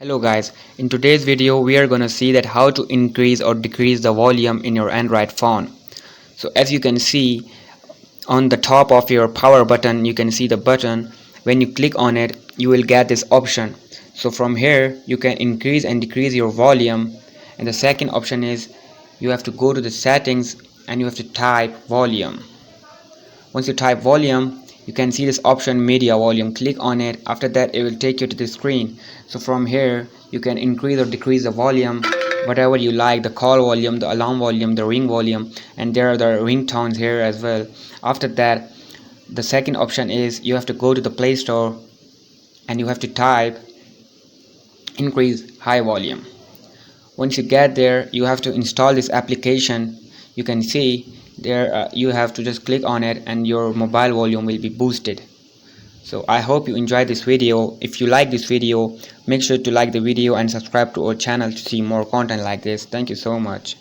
Hello guys, in today's video we are gonna see that how to increase or decrease the volume in your Android phone. So as you can see on the top of your power button, you can see the button. When you click on it, you will get this option. So from here you can increase and decrease your volume, and the second option is you have to go to the settings and you have to type volume. Once you type volume, you can see this option media volume. Click on it. After that, it will take you to the screen. So from here you can increase or decrease the volume whatever you like, the call volume, the alarm volume, the ring volume, and there are the ringtones here as well. After that, the second option is you have to go to the Play Store and you have to type increase high volume. Once you get there, you have to install this application. You can see there you have to just click on it and your mobile volume will be boosted. So I hope you enjoyed this video. If you like this video, make sure to like the video and subscribe to our channel to see more content like this. Thank you so much.